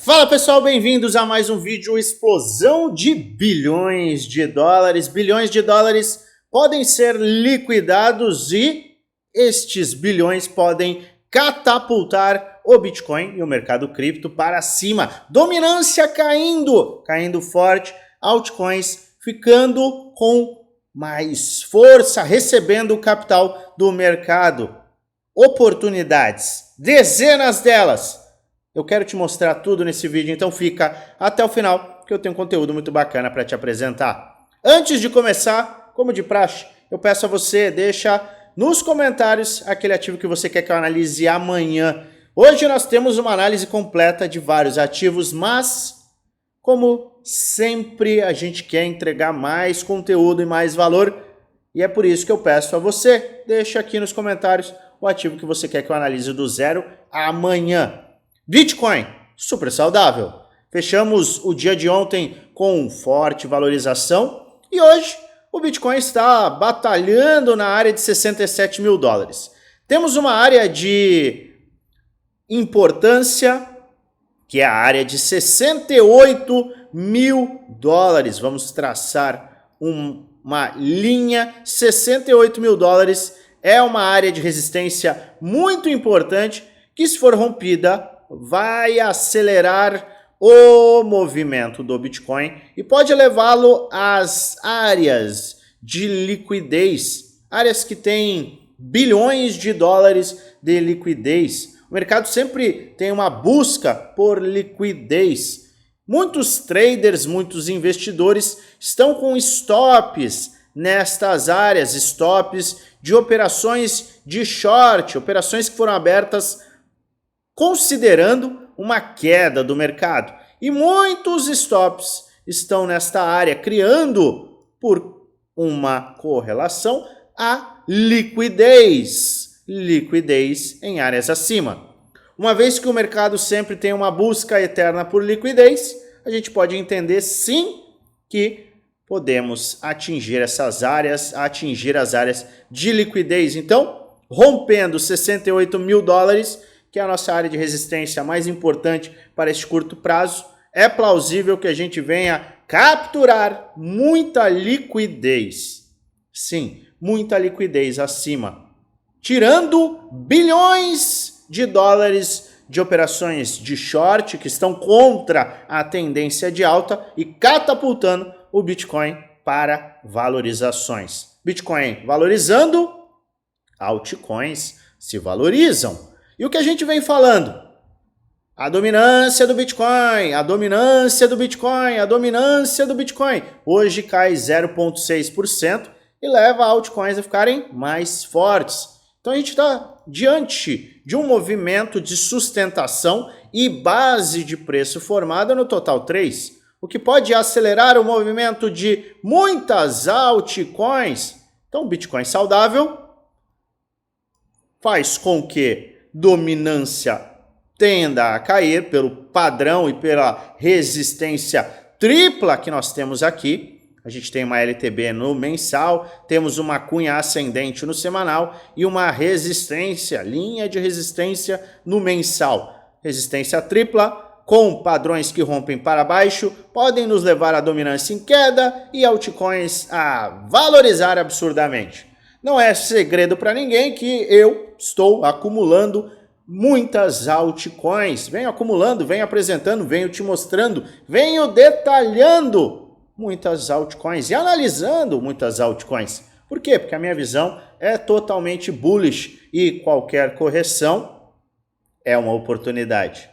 Fala pessoal, bem-vindos a mais um vídeo. Explosão de bilhões de dólares. Bilhões de dólares podem ser liquidados e estes bilhões podem catapultar o Bitcoin e o mercado cripto para cima. Dominância caindo forte, altcoins ficando com mais força, recebendo o capital do mercado. Oportunidades, dezenas delas. Eu quero te mostrar tudo nesse vídeo, então fica até o final que eu tenho conteúdo muito bacana para te apresentar. Antes de começar, como de praxe, eu peço a você, deixa nos comentários aquele ativo que você quer que eu analise amanhã. Hoje nós temos uma análise completa de vários ativos, mas como sempre a gente quer entregar mais conteúdo e mais valor, e é por isso que eu peço a você, deixa aqui nos comentários o ativo que você quer que eu analise do zero amanhã. Bitcoin, super saudável. Fechamos o dia de ontem com forte valorização e hoje o Bitcoin está batalhando na área de 67 mil dólares. Temos uma área de importância que é a área de 68 mil dólares. Vamos traçar uma linha. 68 mil dólares é uma área de resistência muito importante que, se for rompida, vai acelerar o movimento do Bitcoin e pode levá-lo às áreas de liquidez, áreas que têm bilhões de dólares de liquidez. O mercado sempre tem uma busca por liquidez. Muitos traders, muitos investidores estão com stops nestas áreas, stops de operações de short, operações que foram abertas considerando uma queda do mercado. E muitos stops estão nesta área, criando por uma correlação a liquidez. Liquidez em áreas acima. Uma vez que o mercado sempre tem uma busca eterna por liquidez, a gente pode entender sim que podemos atingir essas áreas, atingir as áreas de liquidez. Então, rompendo 68 mil dólares, que é a nossa área de resistência mais importante para este curto prazo, é plausível que a gente venha capturar muita liquidez. Sim, muita liquidez acima. Tirando bilhões de dólares de operações de short que estão contra a tendência de alta e catapultando o Bitcoin para valorizações. Bitcoin valorizando, altcoins se valorizam. E o que a gente vem falando? A dominância do Bitcoin, a dominância do Bitcoin, a dominância do Bitcoin. Hoje cai 0,6% e leva altcoins a ficarem mais fortes. Então a gente está diante de um movimento de sustentação e base de preço formada no Total 3, o que pode acelerar o movimento de muitas altcoins. Então o Bitcoin saudável faz com que dominância tenda a cair pelo padrão e pela resistência tripla que nós temos aqui. A gente tem uma LTB no mensal, temos uma cunha ascendente no semanal e uma resistência, linha de resistência no mensal. Resistência tripla com padrões que rompem para baixo, podem nos levar à dominância em queda e altcoins a valorizar absurdamente. Não é segredo para ninguém que eu estou acumulando muitas altcoins. Venho acumulando, venho apresentando, venho te mostrando, venho detalhando muitas altcoins e analisando muitas altcoins. Por quê? Porque a minha visão é totalmente bullish e qualquer correção é uma oportunidade.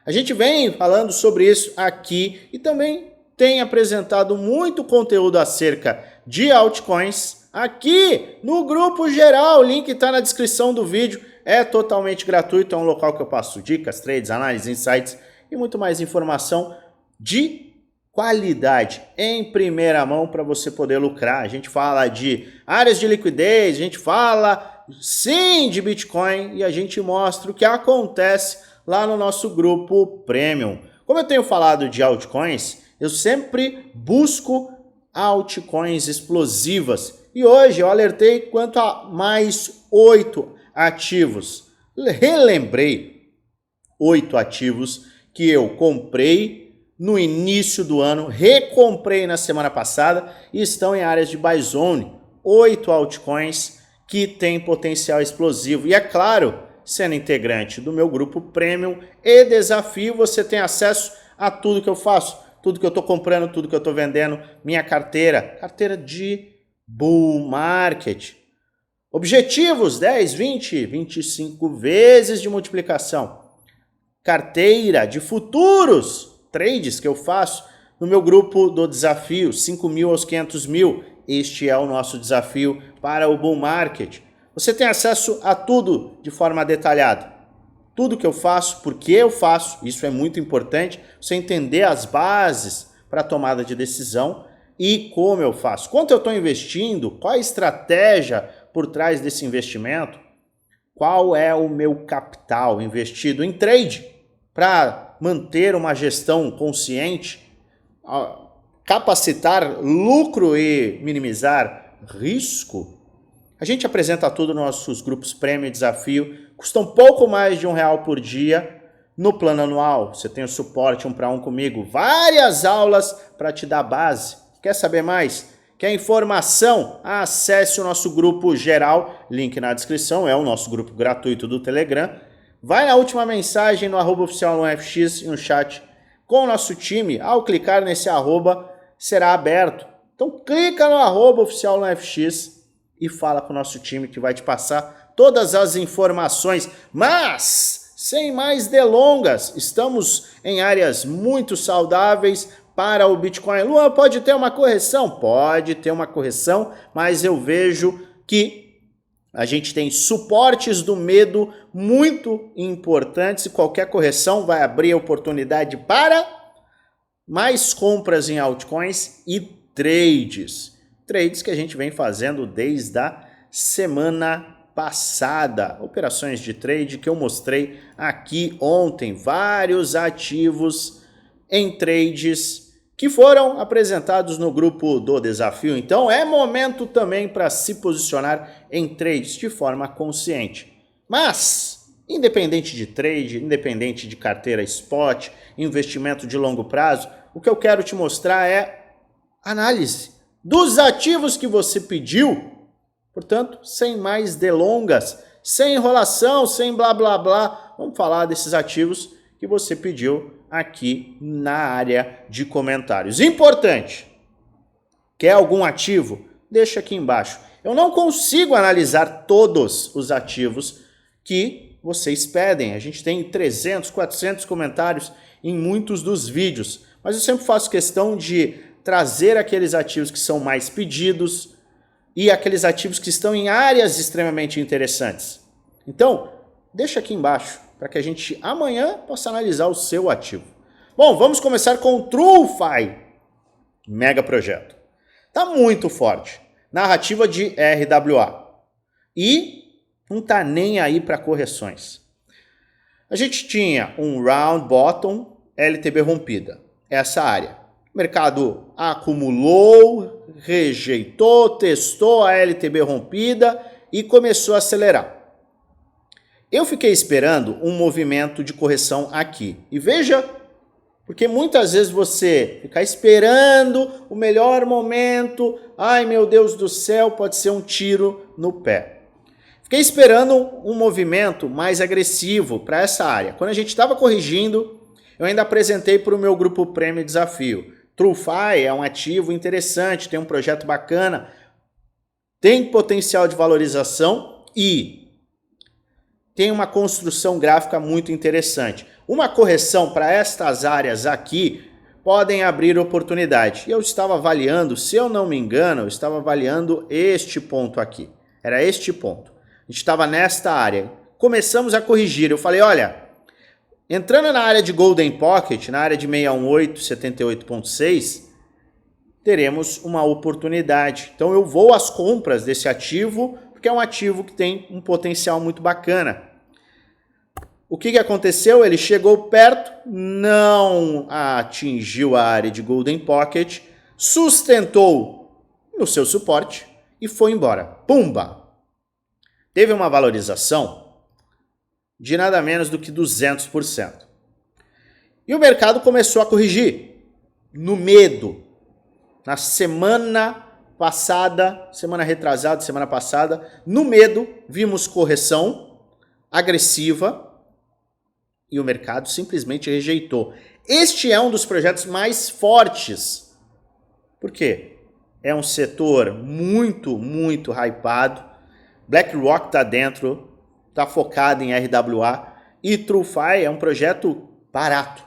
A gente vem falando sobre isso aqui e também tem apresentado muito conteúdo acerca de altcoins aqui no grupo geral. O link está na descrição do vídeo. É totalmente gratuito, é um local que eu passo dicas, trades, análises, insights e muito mais informação de qualidade em primeira mão para você poder lucrar. A gente fala de áreas de liquidez, a gente fala sim de Bitcoin e a gente mostra o que acontece lá no nosso grupo Premium. Como eu tenho falado de altcoins, eu sempre busco altcoins explosivas e hoje eu alertei quanto a mais 8 ativos. Relembrei 8 ativos que eu comprei no início do ano, recomprei na semana passada e estão em áreas de buy zone. 8 altcoins que têm potencial explosivo. E é claro, sendo integrante do meu grupo Premium e Desafio, você tem acesso a tudo que eu faço, tudo que eu estou comprando, tudo que eu estou vendendo, minha carteira de bull market. Objetivos 10, 20, 25 vezes de multiplicação. Carteira de futuros, trades que eu faço no meu grupo do desafio, 5 mil aos 500 mil. Este é o nosso desafio para o bull market. Você tem acesso a tudo de forma detalhada. Tudo que eu faço, por que eu faço, isso é muito importante. Você entender as bases para a tomada de decisão e como eu faço. Quanto eu estou investindo, qual a estratégia por trás desse investimento, qual é o meu capital investido em trade para manter uma gestão consciente, capacitar lucro e minimizar risco. A gente apresenta tudo nos nossos grupos Prêmio e Desafio, custam pouco mais de R$1 por dia. No plano anual, você tem o suporte 1 para 1 comigo, várias aulas para te dar base. Quer saber mais? Quer informação? Acesse o nosso grupo geral, link na descrição, é o nosso grupo gratuito do Telegram. Vai na última mensagem no @oficial no FX e no chat com o nosso time. Ao clicar nesse arroba, será aberto. Então clica no @oficial no FX e fala com o nosso time que vai te passar todas as informações. Mas, sem mais delongas, estamos em áreas muito saudáveis para o Bitcoin. Luan, pode ter uma correção? Pode ter uma correção, mas eu vejo que a gente tem suportes do medo muito importantes e qualquer correção vai abrir a oportunidade para mais compras em altcoins e trades. Trades que a gente vem fazendo desde a semana passada. Operações de trade que eu mostrei aqui ontem. Vários ativos em trades que foram apresentados no grupo do desafio. Então é momento também para se posicionar em trades de forma consciente. Mas, independente de trade, independente de carteira spot, investimento de longo prazo, o que eu quero te mostrar é análise dos ativos que você pediu. Portanto, sem mais delongas, sem enrolação, sem blá blá blá, vamos falar desses ativos que você pediu aqui na área de comentários. Importante, quer algum ativo? Deixa aqui embaixo. Eu não consigo analisar todos os ativos que vocês pedem. A gente tem 300, 400 comentários em muitos dos vídeos, mas eu sempre faço questão de trazer aqueles ativos que são mais pedidos e aqueles ativos que estão em áreas extremamente interessantes. Então, deixa aqui embaixo para que a gente amanhã possa analisar o seu ativo. Bom, vamos começar com o TrueFi, mega projeto. Está muito forte, narrativa de RWA e não está nem aí para correções. A gente tinha um round bottom, LTB rompida, essa área. O mercado acumulou, rejeitou, testou a LTB rompida e começou a acelerar. Eu fiquei esperando um movimento de correção aqui. E veja, porque muitas vezes você fica esperando o melhor momento, ai meu Deus do céu, pode ser um tiro no pé. Fiquei esperando um movimento mais agressivo para essa área. Quando a gente estava corrigindo, eu ainda apresentei para o meu grupo Prêmio Desafio. TrueFi é um ativo interessante, tem um projeto bacana, tem potencial de valorização e tem uma construção gráfica muito interessante. Uma correção para estas áreas aqui podem abrir oportunidade. E eu estava avaliando, se eu não me engano, eu estava avaliando este ponto aqui. Era este ponto. A gente estava nesta área. Começamos a corrigir. Eu falei, olha, entrando na área de Golden Pocket, na área de 618, 78.6, teremos uma oportunidade. Então eu vou às compras desse ativo, porque é um ativo que tem um potencial muito bacana. O que aconteceu? Ele chegou perto, não atingiu a área de Golden Pocket, sustentou no seu suporte e foi embora. Pumba! Teve uma valorização de nada menos do que 200%. E o mercado começou a corrigir no medo. Na semana passada, semana retrasada, semana passada, no medo, vimos correção agressiva e o mercado simplesmente rejeitou. Este é um dos projetos mais fortes. Por quê? É um setor muito, muito hypado. BlackRock está dentro, está focado em RWA e TrueFi é um projeto barato.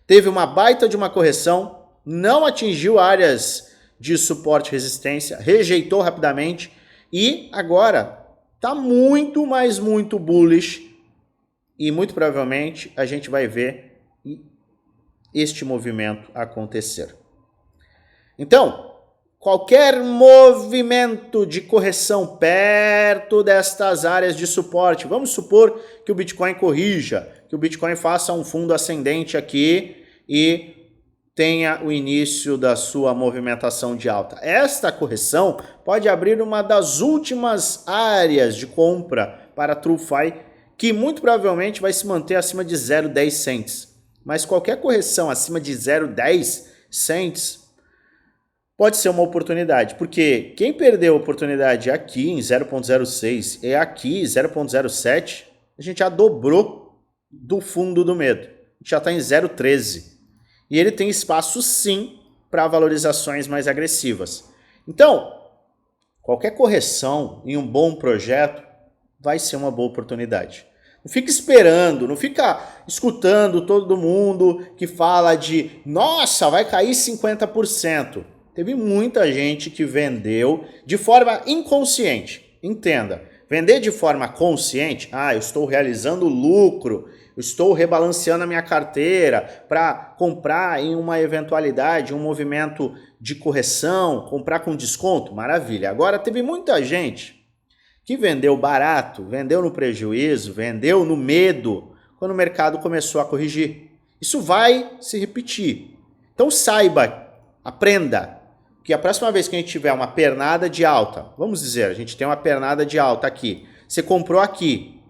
Teve uma baita de uma correção, não atingiu áreas de suporte e resistência, rejeitou rapidamente e agora está muito, mas muito bullish e muito provavelmente a gente vai ver este movimento acontecer. Então, qualquer movimento de correção perto destas áreas de suporte, vamos supor que o Bitcoin corrija, que o Bitcoin faça um fundo ascendente aqui e tenha o início da sua movimentação de alta. Esta correção pode abrir uma das últimas áreas de compra para TrueFi, que muito provavelmente vai se manter acima de 0,10 cents. Mas qualquer correção acima de 0,10 cents pode ser uma oportunidade, porque quem perdeu a oportunidade aqui em 0,06 e aqui 0,07, a gente já dobrou do fundo do medo. A gente já está em 0,13. E ele tem espaço sim para valorizações mais agressivas. Então, qualquer correção em um bom projeto vai ser uma boa oportunidade. Não fica esperando, não fica escutando todo mundo que fala de nossa, vai cair 50%. Teve muita gente que vendeu de forma inconsciente. Entenda, vender de forma consciente, eu estou realizando lucro, eu estou rebalanceando a minha carteira para comprar em uma eventualidade, um movimento de correção, comprar com desconto, maravilha. Agora teve muita gente que vendeu barato, vendeu no prejuízo, vendeu no medo, quando o mercado começou a corrigir. Isso vai se repetir. Então saiba, aprenda, que a próxima vez que a gente tiver uma pernada de alta, vamos dizer, a gente tem uma pernada de alta aqui, você comprou aqui.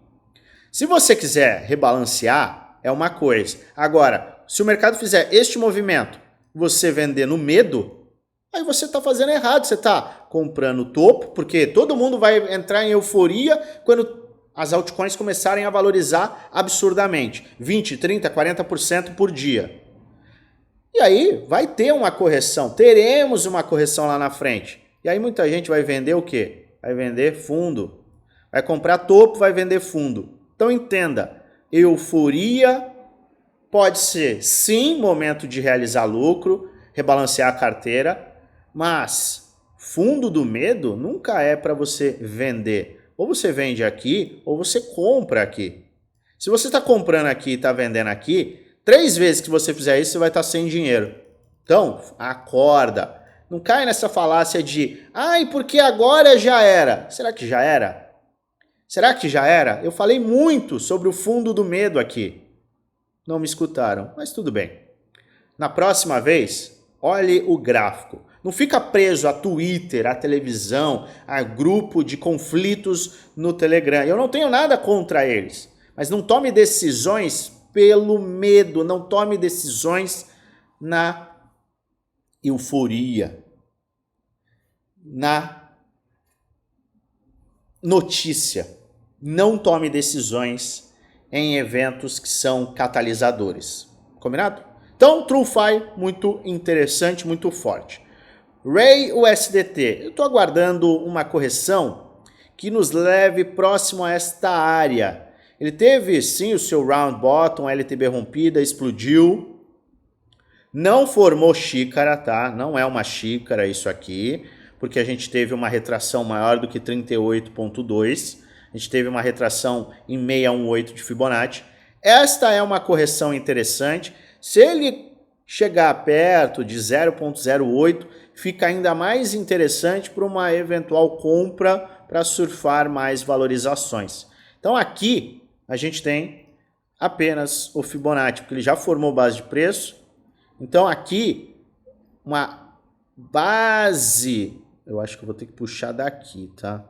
Se você quiser rebalancear, é uma coisa. Agora, se o mercado fizer este movimento, você vender no medo, aí você está fazendo errado, você está comprando topo, porque todo mundo vai entrar em euforia quando as altcoins começarem a valorizar absurdamente, 20, 30, 40% por dia. E aí vai ter uma correção, teremos uma correção lá na frente. E aí muita gente vai vender o quê? Vai vender fundo. Vai comprar topo, vai vender fundo. Então entenda, euforia pode ser sim momento de realizar lucro, rebalancear a carteira, mas fundo do medo nunca é para você vender. Ou você vende aqui, ou você compra aqui. Se você está comprando aqui e está vendendo aqui, 3 vezes que você fizer isso, você vai estar sem dinheiro. Então, acorda. Não cai nessa falácia de, porque agora já era. Será que já era? Será que já era? Eu falei muito sobre o fundo do medo aqui. Não me escutaram, mas tudo bem. Na próxima vez, olhe o gráfico. Não fica preso a Twitter, a televisão, a grupo de conflitos no Telegram. Eu não tenho nada contra eles, mas não tome decisões pelo medo, não tome decisões na euforia, na notícia. Não tome decisões em eventos que são catalisadores. Combinado? Então, TrueFi, muito interessante, muito forte. Ray USDT, eu estou aguardando uma correção que nos leve próximo a esta área. Ele teve sim o seu round bottom, LTB rompida, explodiu. Não formou xícara, tá? Não é uma xícara isso aqui, porque a gente teve uma retração maior do que 38,2. A gente teve uma retração em 618 de Fibonacci. Esta é uma correção interessante. Se ele chegar perto de 0,08, fica ainda mais interessante para uma eventual compra para surfar mais valorizações. Então aqui a gente tem apenas o Fibonacci, porque ele já formou base de preço. Então aqui uma base, eu acho que eu vou ter que puxar daqui, tá?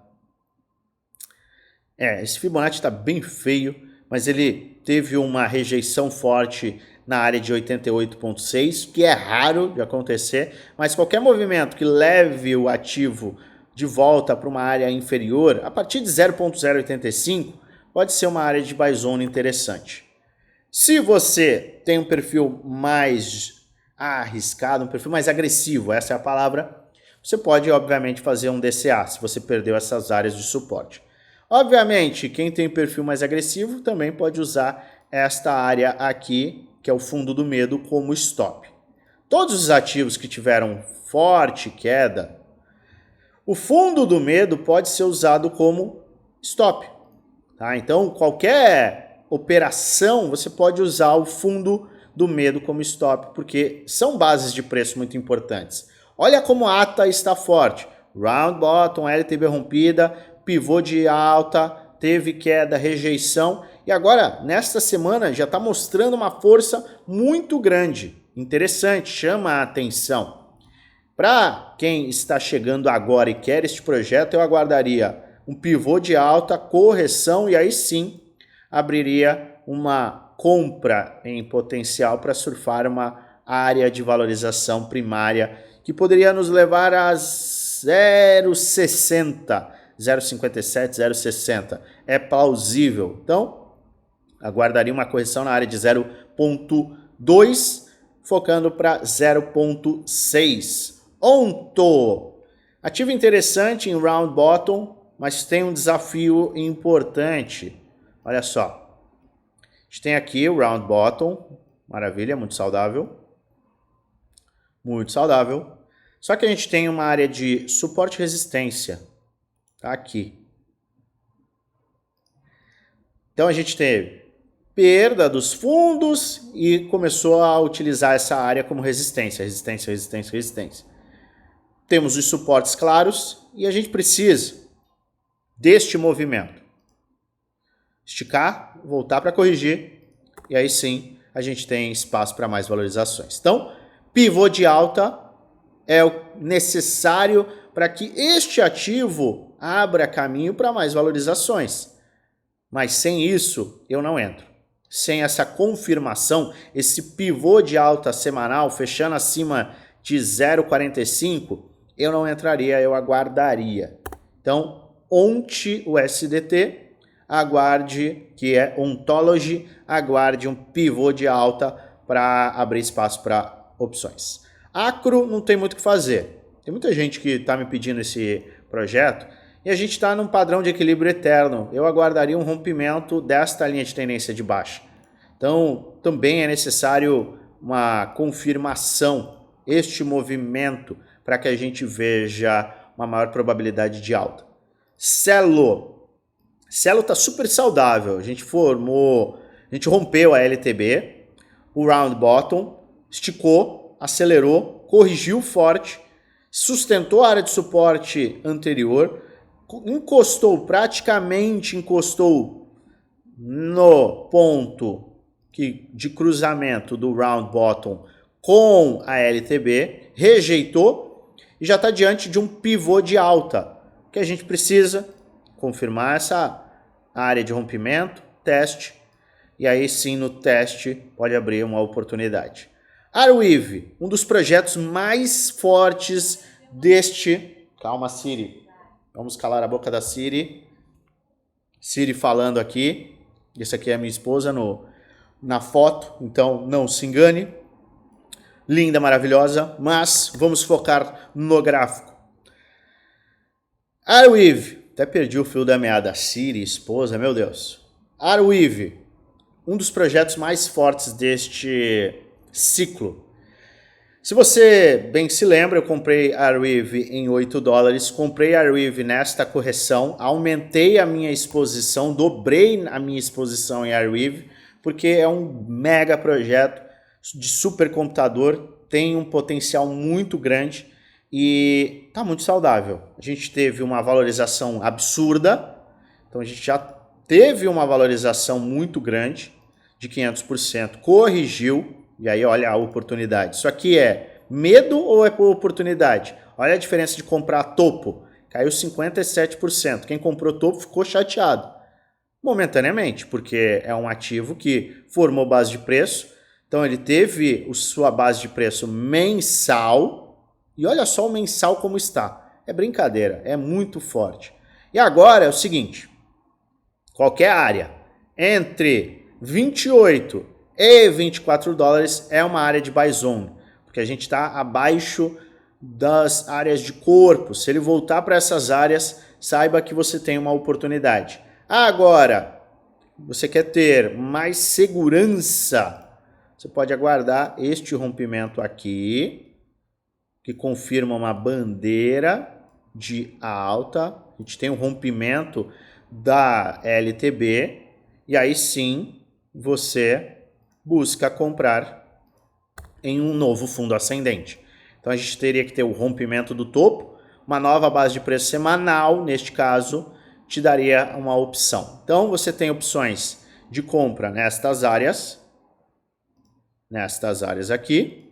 Esse Fibonacci está bem feio, mas ele teve uma rejeição forte na área de 88,6, que é raro de acontecer, mas qualquer movimento que leve o ativo de volta para uma área inferior, a partir de 0,085, pode ser uma área de buy zone interessante. Se você tem um perfil mais arriscado, um perfil mais agressivo, essa é a palavra, você pode, obviamente, fazer um DCA, se você perdeu essas áreas de suporte. Obviamente, quem tem perfil mais agressivo também pode usar esta área aqui, que é o fundo do medo, como stop. Todos os ativos que tiveram forte queda, o fundo do medo pode ser usado como stop. Tá? Então, qualquer operação, você pode usar o fundo do medo como stop, porque são bases de preço muito importantes. Olha como a ata está forte. Round bottom, LTB rompida, pivô de alta, teve queda, rejeição. E agora, nesta semana, já está mostrando uma força muito grande. Interessante, chama a atenção. Para quem está chegando agora e quer este projeto, eu aguardaria um pivô de alta, correção e aí sim abriria uma compra em potencial para surfar uma área de valorização primária que poderia nos levar a 0,60, 0,57, 0,60. É plausível. Então, aguardaria uma correção na área de 0,2, focando para 0,6. Onto. Ativo interessante em round bottom, mas tem um desafio importante. Olha só. A gente tem aqui o round bottom. Maravilha, muito saudável. Muito saudável. Só que a gente tem uma área de suporte e resistência. Tá aqui. Então a gente teve perda dos fundos e começou a utilizar essa área como resistência. Resistência, resistência, resistência. Temos os suportes claros e a gente precisa deste movimento. Esticar, voltar para corrigir e aí sim a gente tem espaço para mais valorizações. Então, pivô de alta é o necessário para que este ativo abra caminho para mais valorizações. Mas sem isso, eu não entro. Sem essa confirmação, esse pivô de alta semanal fechando acima de 0,45, eu não entraria, eu aguardaria. Então, ONT o SDT, aguarde, que é Ontology, aguarde um pivô de alta para abrir espaço para opções. Acro não tem muito o que fazer. Tem muita gente que está me pedindo esse projeto e a gente está num padrão de equilíbrio eterno. Eu aguardaria um rompimento desta linha de tendência de baixa. Então, também é necessário uma confirmação, este movimento, para que a gente veja uma maior probabilidade de alta. Celo está super saudável. A gente rompeu a LTB, o round bottom, esticou, acelerou, corrigiu forte, sustentou a área de suporte anterior, praticamente encostou no ponto de cruzamento do round bottom com a LTB, rejeitou e já está diante de um pivô de alta, que a gente precisa confirmar essa área de rompimento, teste, e aí sim no teste pode abrir uma oportunidade. Arweave, um dos projetos mais fortes deste... Calma, Siri. Vamos calar a boca da Siri. Siri falando aqui. Essa aqui é a minha esposa na foto, então não se engane. Linda, maravilhosa, mas vamos focar no gráfico. Arweave, até perdi o fio da meada. Siri, esposa, meu Deus. Arweave, um dos projetos mais fortes deste ciclo. Se você bem se lembra, eu comprei Arweave em $8, comprei Arweave nesta correção, aumentei a minha exposição, dobrei a minha exposição em Arweave, porque é um mega projeto de supercomputador, tem um potencial muito grande e está muito saudável. A gente teve uma valorização absurda, então a gente já teve uma valorização muito grande, de 500%, corrigiu, e aí olha a oportunidade. Isso aqui é medo ou é por oportunidade? Olha a diferença de comprar topo, caiu 57%. Quem comprou topo ficou chateado, momentaneamente, porque é um ativo que formou base de preço, Então ele teve sua base de preço mensal, e olha só o mensal como está. É brincadeira, é muito forte. E agora é o seguinte, qualquer área entre 28 e 24 dólares é uma área de buy zone, porque a gente está abaixo das áreas de corpo. Se ele voltar para essas áreas, saiba que você tem uma oportunidade. Agora, você quer ter mais segurança, você pode aguardar este rompimento aqui, que confirma uma bandeira de alta. A gente tem um rompimento da LTB e aí sim você busca comprar em um novo fundo ascendente. Então a gente teria que ter o rompimento do topo, uma nova base de preço semanal, neste caso, te daria uma opção. Então você tem opções de compra nestas áreas aqui,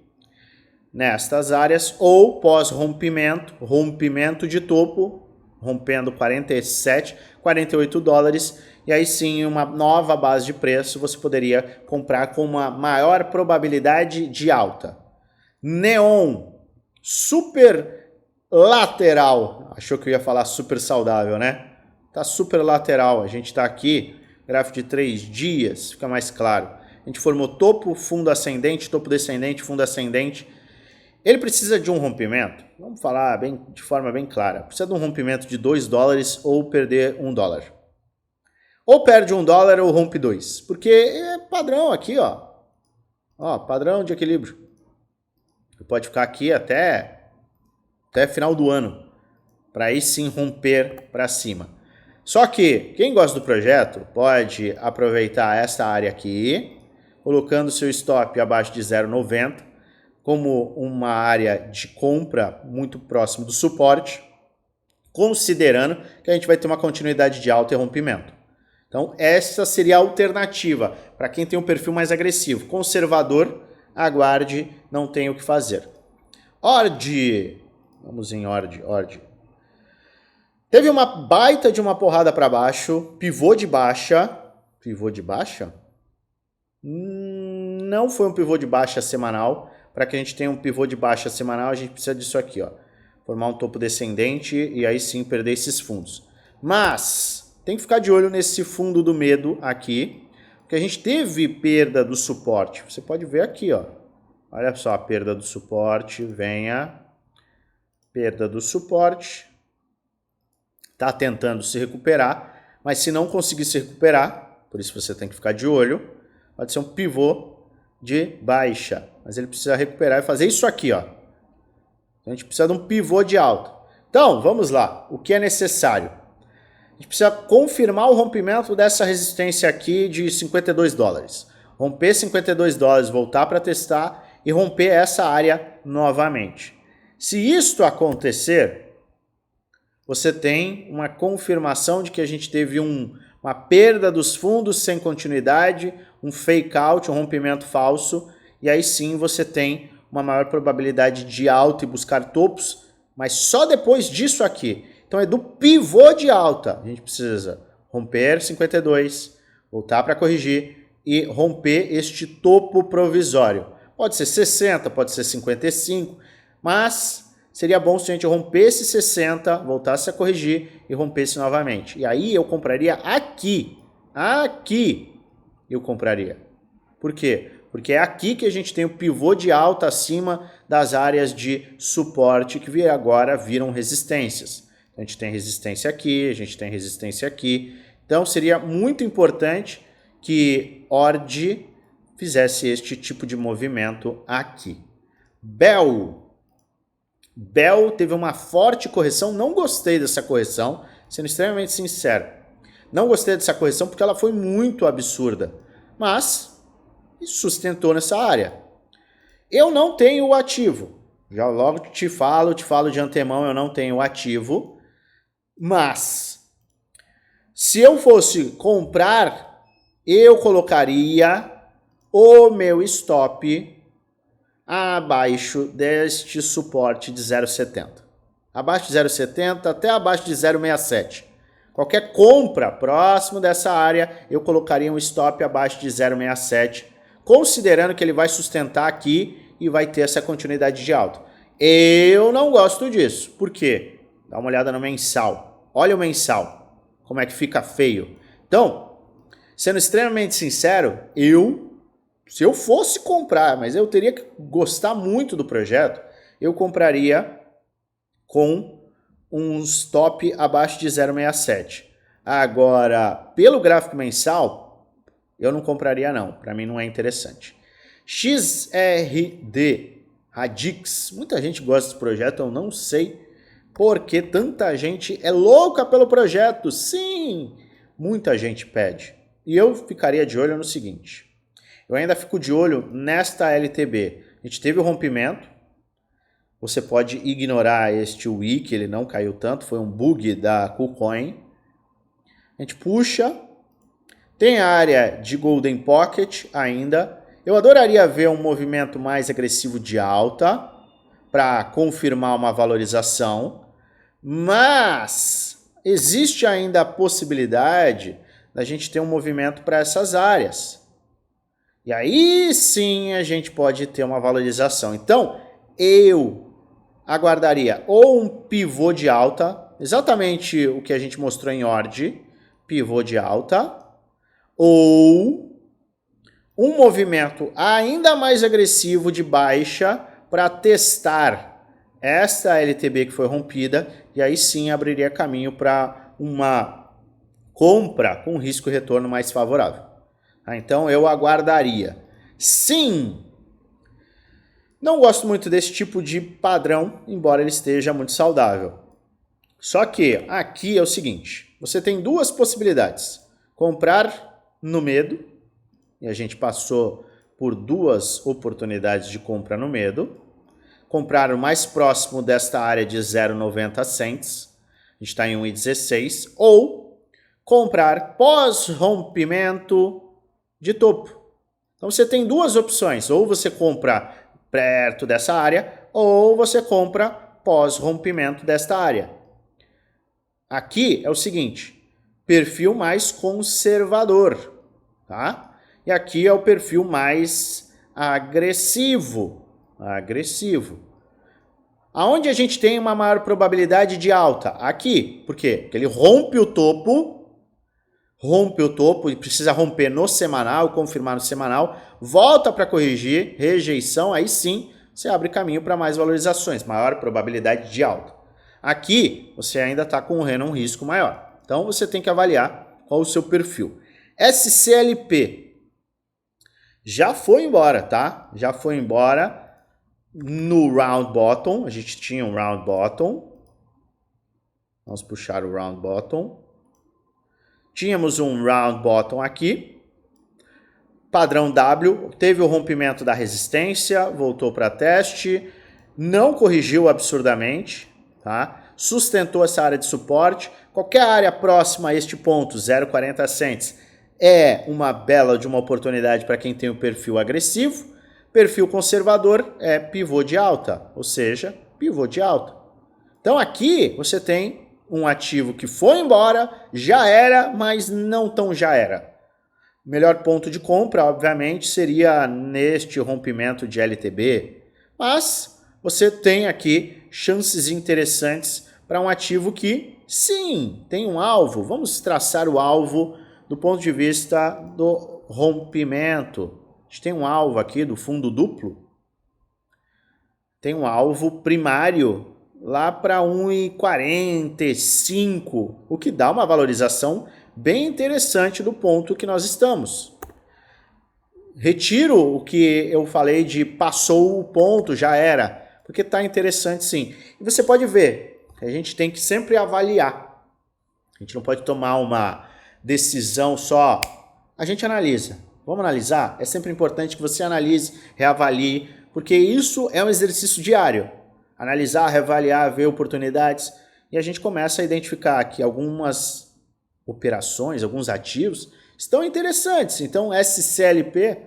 nestas áreas, ou pós-rompimento, rompimento de topo, rompendo 47, 48 dólares, e aí sim uma nova base de preço você poderia comprar com uma maior probabilidade de alta. Neon, super lateral, achou que eu ia falar super saudável, né? Tá super lateral, a gente tá aqui, gráfico de 3 dias, fica mais claro. A gente formou topo, fundo ascendente, topo descendente, fundo ascendente. Ele precisa de um rompimento, vamos falar de forma bem clara, precisa de um rompimento de 2 dólares ou perder 1 dólar. Ou perde 1 dólar ou rompe 2, porque é padrão aqui, ó. Ó, padrão de equilíbrio. Pode ficar aqui até final do ano, para aí sim romper para cima. Só que quem gosta do projeto pode aproveitar essa área aqui, colocando seu stop abaixo de 0,90, como uma área de compra muito próximo do suporte, considerando que a gente vai ter uma continuidade de alta e rompimento. Então essa seria a alternativa para quem tem um perfil mais agressivo. Conservador, aguarde, não tem o que fazer. Ord, vamos em Ord. Teve uma baita de uma porrada para baixo, pivô de baixa. Pivô de baixa? Não foi um pivô de baixa semanal. Para que a gente tenha um pivô de baixa semanal, a gente precisa disso aqui, ó. Formar um topo descendente e aí sim perder esses fundos. Mas tem que ficar de olho nesse fundo do medo aqui, porque a gente teve perda do suporte. Você pode ver aqui, ó. Olha só a perda do suporte, venha. Perda do suporte. Está tentando se recuperar, mas se não conseguir se recuperar, por isso você tem que ficar de olho, pode ser um pivô de baixa, mas ele precisa recuperar e fazer isso aqui, ó. A gente precisa de um pivô de alta. Então, vamos lá, o que é necessário? A gente precisa confirmar o rompimento dessa resistência aqui de 52 dólares. Romper 52 dólares, voltar para testar e romper essa área novamente. Se isto acontecer, você tem uma confirmação de que a gente teve uma perda dos fundos sem continuidade, um fake out, um rompimento falso, e aí sim você tem uma maior probabilidade de alta e buscar topos, mas só depois disso aqui. Então é do pivô de alta. A gente precisa romper 52, voltar para corrigir e romper este topo provisório. Pode ser 60, pode ser 55, mas seria bom se a gente rompesse 60, voltasse a corrigir e rompesse novamente. E aí eu compraria aqui. Aqui eu compraria. Por quê? Porque é aqui que a gente tem o pivô de alta acima das áreas de suporte que agora viram resistências. A gente tem resistência aqui, a gente tem resistência aqui. Então seria muito importante que Ord fizesse este tipo de movimento aqui. Bell teve uma forte correção, não gostei dessa correção, sendo extremamente sincero. Não gostei dessa correção porque ela foi muito absurda, mas sustentou nessa área. Eu não tenho o ativo, já logo te falo de antemão, eu não tenho o ativo, mas se eu fosse comprar, eu colocaria o meu stop abaixo deste suporte de 0,70. Abaixo de 0,70 até abaixo de 0,67. Qualquer compra próximo dessa área, eu colocaria um stop abaixo de 0,67 considerando que ele vai sustentar aqui e vai ter essa continuidade de alta. Eu não gosto disso. Por quê? Dá uma olhada no mensal. Olha o mensal, como é que fica feio. Então, sendo extremamente sincero, se eu fosse comprar, mas eu teria que gostar muito do projeto, eu compraria com um stop abaixo de 0,67. Agora, pelo gráfico mensal, eu não compraria não, para mim não é interessante. XRD Radix, muita gente gosta desse projeto, eu não sei porque tanta gente é louca pelo projeto. Sim, muita gente pede. E eu ficaria de olho no seguinte, eu ainda fico de olho nesta LTB. A gente teve o rompimento, você pode ignorar este wick, ele não caiu tanto, foi um bug da KuCoin. A gente puxa, tem a área de Golden Pocket ainda. Eu adoraria ver um movimento mais agressivo de alta para confirmar uma valorização, mas existe ainda a possibilidade da gente ter um movimento para essas áreas. E aí sim a gente pode ter uma valorização. Então, eu aguardaria ou um pivô de alta, exatamente o que a gente mostrou em Ord, pivô de alta, ou um movimento ainda mais agressivo de baixa para testar essa LTB que foi rompida, e aí sim abriria caminho para uma compra com risco e retorno mais favorável. Então eu aguardaria. Sim, não gosto muito desse tipo de padrão, embora ele esteja muito saudável. Só que aqui é o seguinte, você tem duas possibilidades. Comprar no medo, e a gente passou por duas oportunidades de compra no medo. Comprar o mais próximo desta área de 0,90 cents, a gente está em 1,16, ou comprar pós-rompimento de topo. Então você tem duas opções, ou você compra perto dessa área, ou você compra pós-rompimento desta área. Aqui é o seguinte, perfil mais conservador, tá? E aqui é o perfil mais agressivo. Aonde a gente tem uma maior probabilidade de alta? Aqui. Por quê? Porque ele rompe o topo e precisa romper no semanal, confirmar no semanal, volta para corrigir, rejeição, aí sim você abre caminho para mais valorizações, maior probabilidade de alta. Aqui você ainda está correndo um risco maior. Então você tem que avaliar qual o seu perfil. SCLP já foi embora, tá? Já foi embora no round bottom. A gente tinha um round bottom. Vamos puxar o round bottom. Tínhamos um round bottom aqui. Padrão W. Teve o rompimento da resistência. Voltou para teste. Não corrigiu absurdamente, tá? Sustentou essa área de suporte. Qualquer área próxima a este ponto, 0,40 cents, é uma bela de uma oportunidade para quem tem o perfil agressivo. Perfil conservador é pivô de alta, ou seja, pivô de alta. Então aqui você tem um ativo que foi embora, já era, mas não tão já era. O melhor ponto de compra, obviamente, seria neste rompimento de LTB, mas você tem aqui chances interessantes para um ativo que, sim, tem um alvo. Vamos traçar o alvo do ponto de vista do rompimento. A gente tem um alvo aqui do fundo duplo. Tem um alvo primário lá para 1,45, o que dá uma valorização bem interessante do ponto que nós estamos. Retiro o que eu falei de passou o ponto, já era, porque está interessante sim. E você pode ver que a gente tem que sempre avaliar. A gente não pode tomar uma decisão só, a gente analisa. Vamos analisar? É sempre importante que você analise, reavalie, porque isso é um exercício diário. Analisar, reavaliar, ver oportunidades, e a gente começa a identificar que algumas operações, alguns ativos estão interessantes. Então SCLP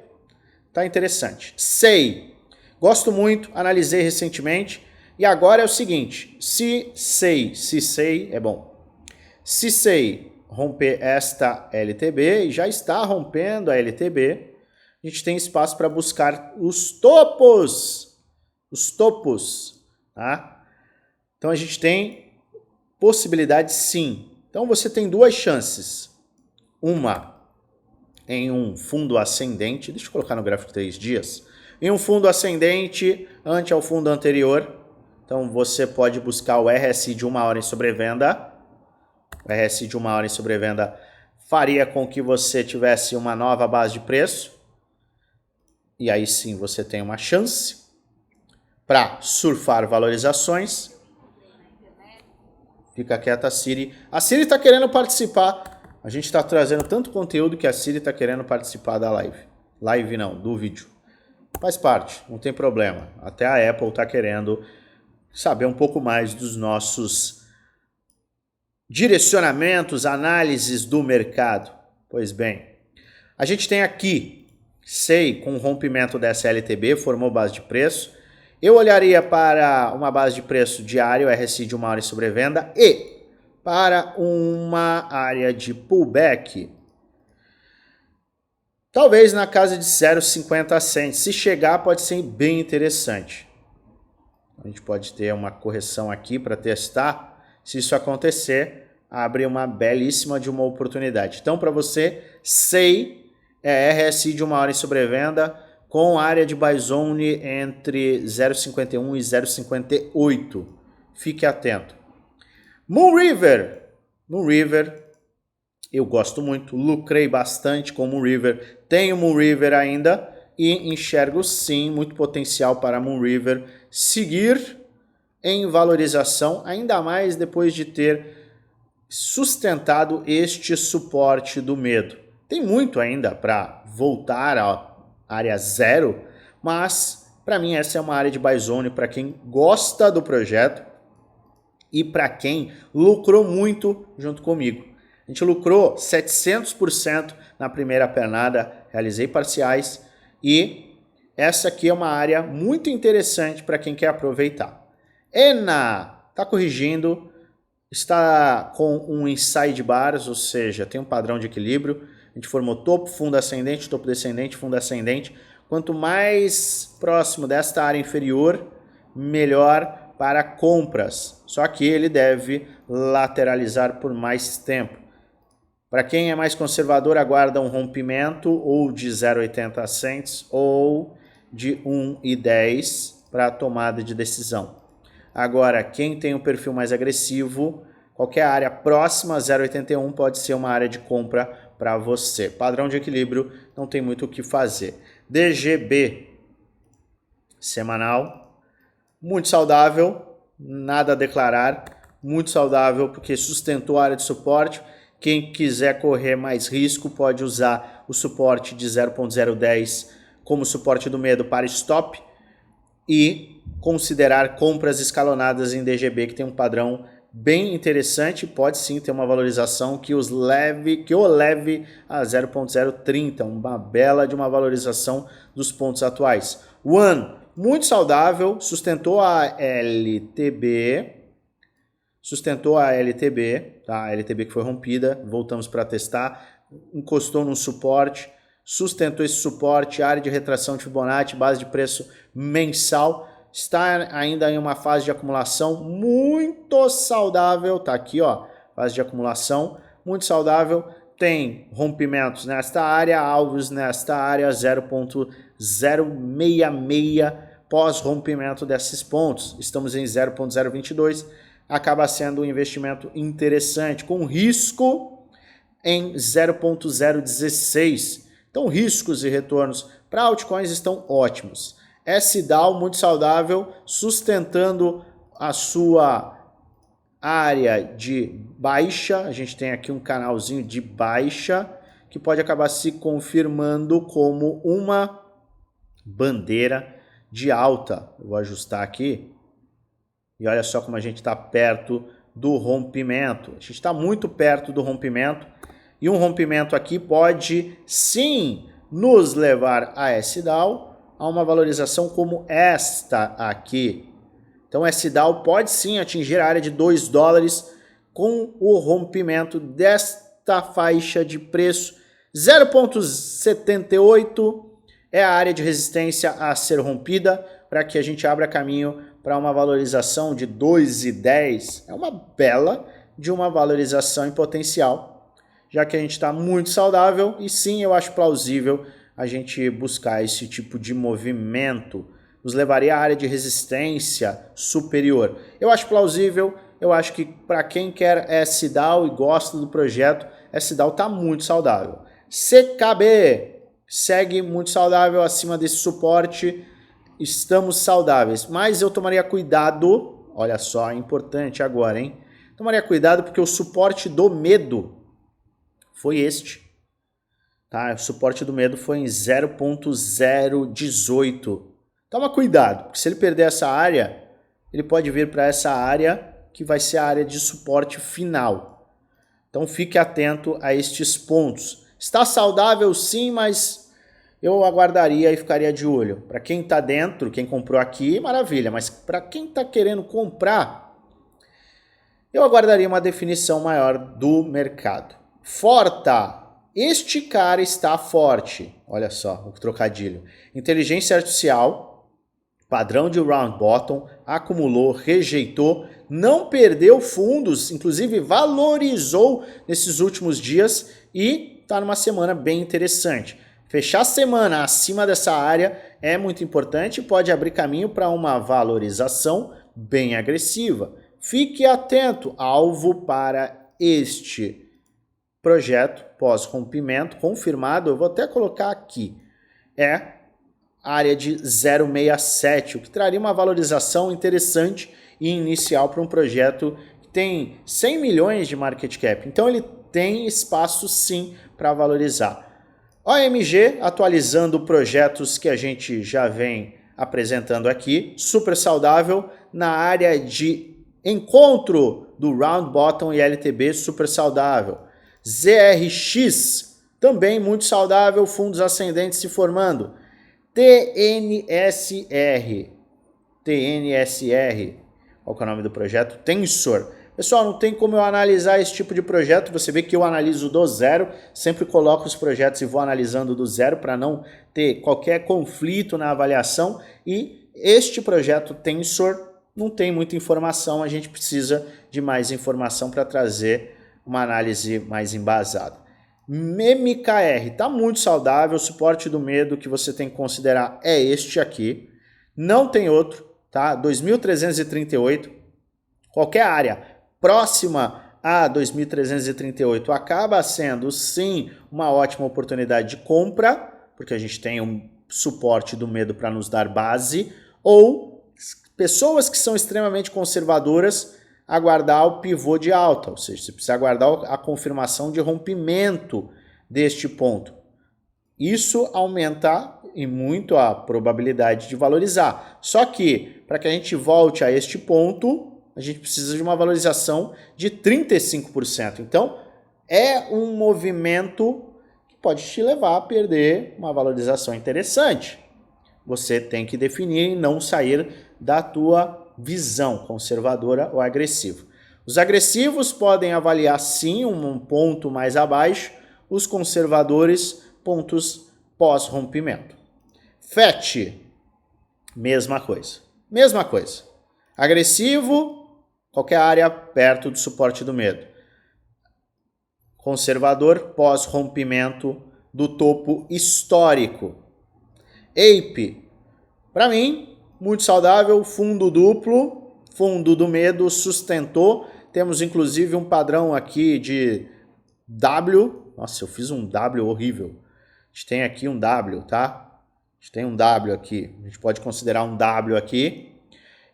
está interessante. SEI, gosto muito, analisei recentemente, e agora é o seguinte, se SEI é bom. Se SEI romper esta LTB, e já está rompendo a LTB, a gente tem espaço para buscar os topos. Os topos, tá? Então a gente tem possibilidade sim. Então você tem duas chances. Uma em um fundo ascendente, deixa eu colocar no gráfico de 3 dias, em um fundo ascendente ante ao fundo anterior. Então você pode buscar o RSI de 1 hora em sobrevenda. O RSI de 1 hora em sobrevenda faria com que você tivesse uma nova base de preço. E aí sim você tem uma chance para surfar valorizações. Fica quieta, Siri. A Siri está querendo participar. A gente está trazendo tanto conteúdo que a Siri está querendo participar da live. Live não, do vídeo. Faz parte, não tem problema. Até a Apple está querendo saber um pouco mais dos nossos direcionamentos, análises do mercado. Pois bem, a gente tem aqui SEI com rompimento dessa LTB, formou base de preço. Eu olharia para uma base de preço diário, RSI de 1 hora em sobrevenda, e para uma área de pullback, talvez na casa de 0,50 cents. Se chegar, pode ser bem interessante. A gente pode ter uma correção aqui para testar. Se isso acontecer, abre uma belíssima de uma oportunidade. Então, para você, SEI é RSI de 1 hora em sobrevenda, com área de buy zone entre 0,51 e 0,58. Fique atento. Moonriver, eu gosto muito, lucrei bastante com Moonriver, tenho Moonriver ainda e enxergo sim muito potencial para Moonriver seguir em valorização, ainda mais depois de ter sustentado este suporte do medo. Tem muito ainda para voltar à área zero, mas para mim essa é uma área de buy zone para quem gosta do projeto e para quem lucrou muito junto comigo. A gente lucrou 700% na primeira pernada, realizei parciais e essa aqui é uma área muito interessante para quem quer aproveitar. ENA está corrigindo, está com um inside bars, ou seja, tem um padrão de equilíbrio. A gente formou topo, fundo ascendente, topo descendente, fundo ascendente. Quanto mais próximo desta área inferior, melhor para compras. Só que ele deve lateralizar por mais tempo. Para quem é mais conservador, aguarda um rompimento ou de 0,80 cents ou de 1,10 para a tomada de decisão. Agora, quem tem um perfil mais agressivo, qualquer área próxima a 0,81 pode ser uma área de compra para você. Padrão de equilíbrio, não tem muito o que fazer. DGB semanal, muito saudável, nada a declarar, muito saudável porque sustentou a área de suporte. Quem quiser correr mais risco pode usar o suporte de 0,010 como suporte do medo para stop e considerar compras escalonadas em DGB, que tem um padrão bem interessante, pode sim ter uma valorização que o leve a 0,030, uma bela de uma valorização dos pontos atuais. One, muito saudável, sustentou a LTB, tá? A LTB que foi rompida, voltamos para testar, encostou num suporte, sustentou esse suporte, área de retração de Fibonacci, base de preço mensal, está ainda em uma fase de acumulação muito saudável, tá aqui ó, fase de acumulação muito saudável, tem rompimentos nesta área, alvos nesta área, 0,066 pós rompimento desses pontos, estamos em 0,022, acaba sendo um investimento interessante, com risco em 0,016, então riscos e retornos para altcoins estão ótimos. SDAO muito saudável, sustentando a sua área de baixa. A gente tem aqui um canalzinho de baixa que pode acabar se confirmando como uma bandeira de alta. Eu vou ajustar aqui e olha só como a gente está perto do rompimento. A gente está muito perto do rompimento e um rompimento aqui pode sim nos levar a SDAO a uma valorização como esta aqui. Então, SDAO pode sim atingir a área de 2 dólares com o rompimento desta faixa de preço 0,78 é a área de resistência a ser rompida para que a gente abra caminho para uma valorização de 2,10. É uma bela de uma valorização em potencial, já que a gente está muito saudável e sim, eu acho plausível a gente buscar esse tipo de movimento. Nos levaria à área de resistência superior. Eu acho plausível, eu acho que para quem quer SDAO e gosta do projeto, SDAO está muito saudável. CKB segue muito saudável acima desse suporte, estamos saudáveis, mas eu tomaria cuidado, olha só, é importante agora, hein? Tomaria cuidado porque o suporte do medo foi este. Tá? O suporte do medo foi em 0.018. Toma cuidado, porque se ele perder essa área, ele pode vir para essa área que vai ser a área de suporte final. Então fique atento a estes pontos. Está saudável sim, mas eu aguardaria e ficaria de olho. Para quem está dentro, quem comprou aqui, maravilha, mas para quem está querendo comprar, eu aguardaria uma definição maior do mercado. Forta! Este cara está forte. Olha só, o trocadilho. Inteligência artificial, padrão de round bottom, acumulou, rejeitou, não perdeu fundos, inclusive valorizou nesses últimos dias e está numa semana bem interessante. Fechar a semana acima dessa área é muito importante e pode abrir caminho para uma valorização bem agressiva. Fique atento, alvo para este projeto pós-rompimento confirmado, eu vou até colocar aqui, é área de 0,67, o que traria uma valorização interessante e inicial para um projeto que tem 100 milhões de market cap. Então ele tem espaço sim para valorizar. OMG atualizando projetos que a gente já vem apresentando aqui, super saudável na área de encontro do round bottom e LTB, super saudável. ZRX, também muito saudável, fundos ascendentes se formando. TNSR, qual que é o nome do projeto? Tensor. Pessoal, não tem como eu analisar esse tipo de projeto, você vê que eu analiso do zero, sempre coloco os projetos e vou analisando do zero para não ter qualquer conflito na avaliação, e este projeto Tensor não tem muita informação, a gente precisa de mais informação para trazer uma análise mais embasada. MKR está muito saudável, o suporte do medo que você tem que considerar é este aqui, não tem outro, tá? 2.338, qualquer área próxima a 2.338 acaba sendo sim uma ótima oportunidade de compra, porque a gente tem um suporte do medo para nos dar base, ou pessoas que são extremamente conservadoras aguardar o pivô de alta, ou seja, você precisa aguardar a confirmação de rompimento deste ponto. Isso aumenta e muito a probabilidade de valorizar. Só que, para que a gente volte a este ponto, a gente precisa de uma valorização de 35%. Então, é um movimento que pode te levar a perder uma valorização interessante. Você tem que definir e não sair da tua visão conservadora ou agressiva. Os agressivos podem avaliar sim um ponto mais abaixo, os conservadores pontos pós-rompimento. FET, mesma coisa. Mesma coisa. Agressivo, qualquer área perto do suporte do medo. Conservador, pós-rompimento do topo histórico. APE, para mim, muito saudável, fundo duplo, fundo do medo, sustentou. Temos inclusive um padrão aqui de W. Nossa, eu fiz um W horrível. A gente tem aqui um W, tá? A gente tem um W aqui. A gente pode considerar um W aqui.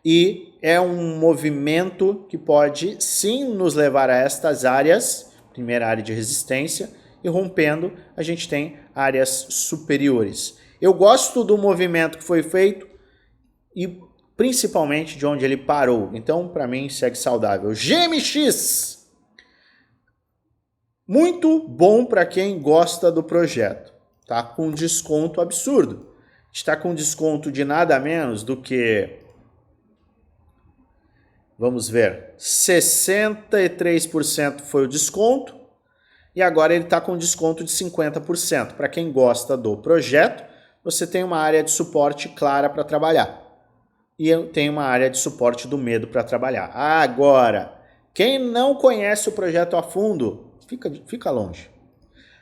E é um movimento que pode sim nos levar a estas áreas. Primeira área de resistência. E rompendo, a gente tem áreas superiores. Eu gosto do movimento que foi feito e principalmente de onde ele parou. Então, para mim, segue saudável. GMX! Muito bom para quem gosta do projeto. Tá com desconto absurdo. Está com desconto de nada menos do que, vamos ver, 63% foi o desconto. E agora ele está com desconto de 50%. Para quem gosta do projeto, você tem uma área de suporte clara para trabalhar. E eu tenho uma área de suporte do medo para trabalhar. Agora, quem não conhece o projeto a fundo, fica longe.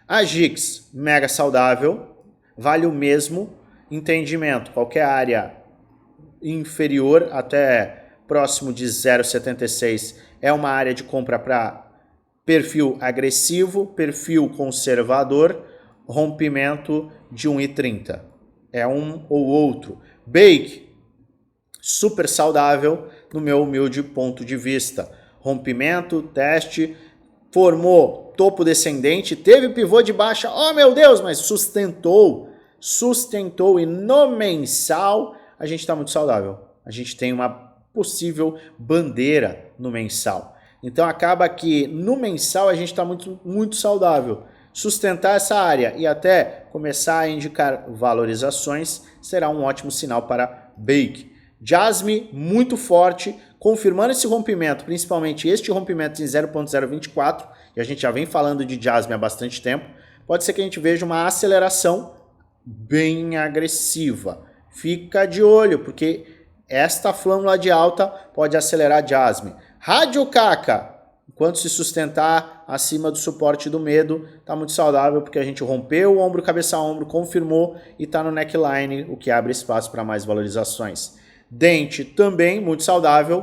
A GIX, mega saudável, vale o mesmo entendimento. Qualquer área inferior até próximo de 0,76 é uma área de compra para perfil agressivo, perfil conservador, rompimento de 1,30. É um ou outro. Bake, super saudável no meu humilde ponto de vista. Rompimento, teste, formou topo descendente, teve pivô de baixa, oh meu Deus, mas sustentou e no mensal a gente está muito saudável. A gente tem uma possível bandeira no mensal. Então acaba que no mensal a gente está muito saudável. Sustentar essa área e até começar a indicar valorizações será um ótimo sinal para Bake. Jasmine muito forte, confirmando esse rompimento, principalmente este rompimento em 0.024, e a gente já vem falando de Jasmine há bastante tempo, pode ser que a gente veja uma aceleração bem agressiva. Fica de olho, porque esta flâmula de alta pode acelerar Jasmine. Rádio Caca, enquanto se sustentar acima do suporte do medo, está muito saudável, porque a gente rompeu o ombro, cabeça a ombro, confirmou e está no neckline, o que abre espaço para mais valorizações. Dente também muito saudável,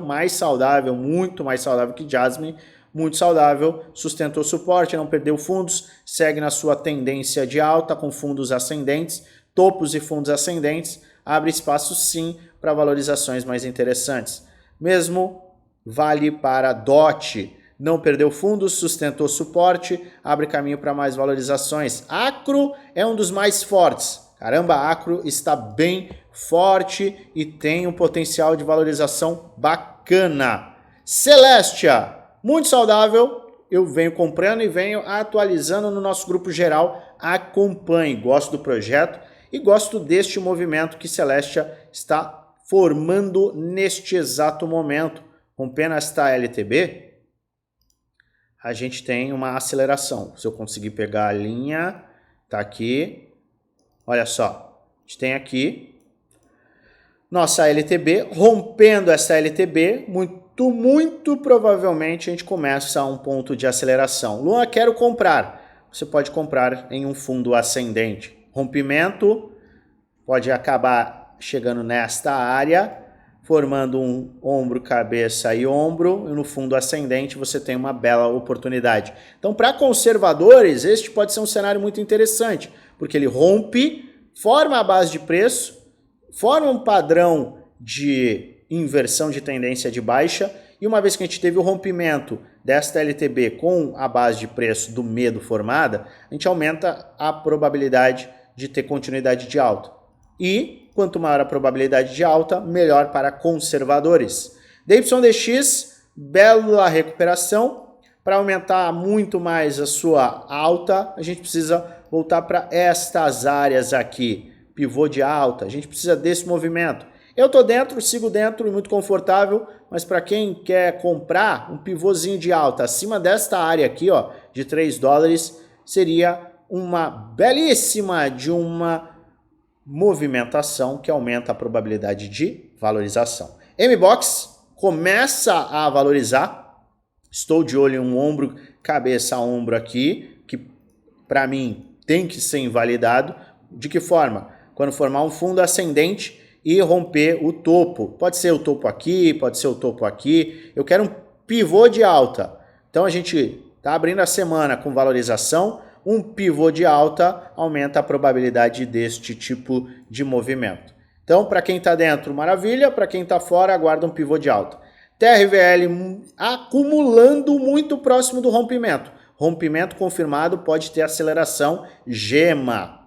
muito mais saudável que Jasmine, muito saudável, sustentou suporte, não perdeu fundos, segue na sua tendência de alta com fundos ascendentes, topos e fundos ascendentes, abre espaço sim para valorizações mais interessantes. Mesmo vale para DOT, não perdeu fundos, sustentou suporte, abre caminho para mais valorizações. Acro é um dos mais fortes. Caramba, Acro está bem forte e tem um potencial de valorização bacana. Celestia, muito saudável, eu venho comprando e venho atualizando no nosso grupo geral. Acompanhe, gosto do projeto e gosto deste movimento que Celestia está formando neste exato momento. Rompendo esta LTB, a gente tem uma aceleração. Se eu conseguir pegar a linha, tá aqui. Olha só, a gente tem aqui nossa LTB, rompendo essa LTB, muito provavelmente a gente começa a um ponto de aceleração. Luan, quero comprar. Você pode comprar em um fundo ascendente. Rompimento pode acabar chegando nesta área, formando um ombro, cabeça e ombro, e no fundo ascendente você tem uma bela oportunidade. Então, para conservadores, este pode ser um cenário muito interessante, porque ele rompe, forma a base de preço, forma um padrão de inversão de tendência de baixa, e uma vez que a gente teve o rompimento desta LTB com a base de preço do medo formada, a gente aumenta a probabilidade de ter continuidade de alta. E quanto maior a probabilidade de alta, melhor para conservadores. DYDX, bela recuperação. Para aumentar muito mais a sua alta, a gente precisa voltar para estas áreas aqui. Pivô de alta, a gente precisa desse movimento. Eu estou dentro, sigo dentro e muito confortável, mas para quem quer comprar um pivôzinho de alta acima desta área aqui, ó, de 3 dólares, seria uma belíssima de uma movimentação que aumenta a probabilidade de valorização. MBOX começa a valorizar. Estou de olho em um ombro, cabeça a ombro aqui, que para mim tem que ser invalidado. De que forma? Quando formar um fundo ascendente e romper o topo. Pode ser o topo aqui, pode ser o topo aqui. Eu quero um pivô de alta. Então a gente está abrindo a semana com valorização. Um pivô de alta aumenta a probabilidade deste tipo de movimento. Então, para quem está dentro, maravilha. Para quem está fora, aguarda um pivô de alta. TRVL acumulando muito próximo do rompimento. Rompimento confirmado, pode ter aceleração. Gema.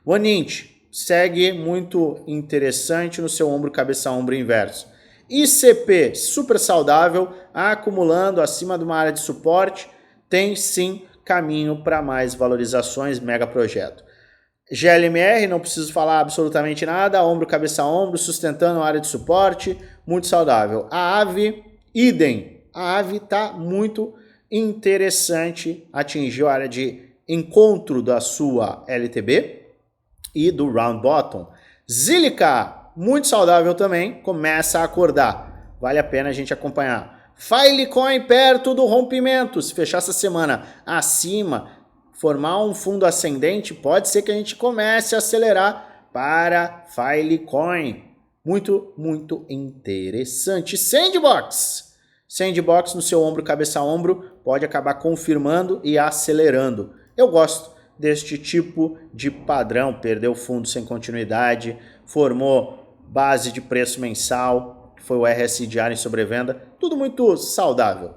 OneInt segue muito interessante no seu ombro, cabeça, ombro inverso. ICP, super saudável, acumulando acima de uma área de suporte. Tem sim caminho para mais valorizações, mega projeto. GLMR, não preciso falar absolutamente nada, ombro, cabeça, ombro, sustentando a área de suporte, muito saudável. A AVE, idem, a AVE está muito interessante, atingiu a área de encontro da sua LTB e do round bottom. Zilliqa, muito saudável também, começa a acordar. Vale a pena a gente acompanhar. Filecoin perto do rompimento. Se fechar essa semana acima, formar um fundo ascendente, pode ser que a gente comece a acelerar para Filecoin. Muito, muito interessante. Sandbox. Sandbox no seu ombro, cabeça a ombro, pode acabar confirmando e acelerando. Eu gosto deste tipo de padrão. Perdeu fundo sem continuidade, formou base de preço mensal, que foi o RSI diário em sobrevenda. Tudo muito saudável.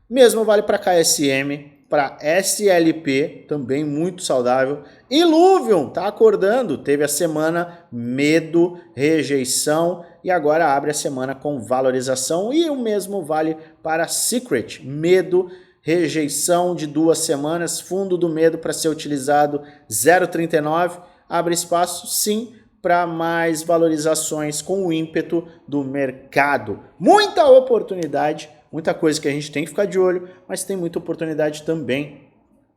Mesmo vale para KSM, para SLP, também muito saudável. Illuvium está acordando, teve a semana medo, rejeição e agora abre a semana com valorização. E o mesmo vale para Secret, medo, rejeição de 2 semanas, fundo do medo para ser utilizado 0,39, abre espaço sim para mais valorizações com o ímpeto do mercado. Muita oportunidade. Muita coisa que a gente tem que ficar de olho, mas tem muita oportunidade também.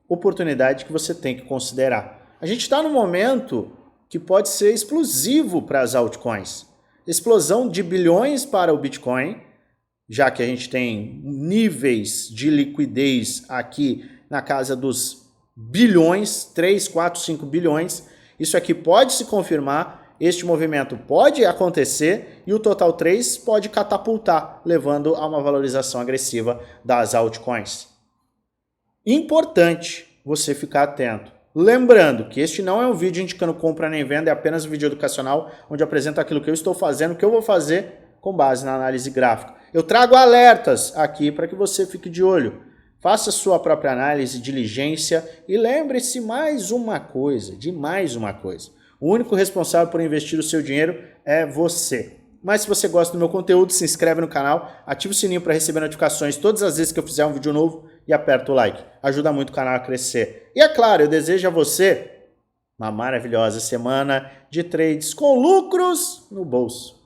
Oportunidade que você tem que considerar. A gente está num momento que pode ser explosivo para as altcoins. Explosão de bilhões para o Bitcoin, já que a gente tem níveis de liquidez aqui na casa dos bilhões, 3, 4, 5 bilhões. Isso aqui pode se confirmar. Este movimento pode acontecer e o Total 3 pode catapultar, levando a uma valorização agressiva das altcoins. Importante você ficar atento. Lembrando que este não é um vídeo indicando compra nem venda, é apenas um vídeo educacional, onde eu apresento aquilo que eu estou fazendo, o que eu vou fazer com base na análise gráfica. Eu trago alertas aqui para que você fique de olho. Faça sua própria análise, diligência e lembre-se de mais uma coisa. O único responsável por investir o seu dinheiro é você. Mas se você gosta do meu conteúdo, se inscreve no canal, ativa o sininho para receber notificações todas as vezes que eu fizer um vídeo novo e aperta o like. Ajuda muito o canal a crescer. E é claro, eu desejo a você uma maravilhosa semana de trades com lucros no bolso.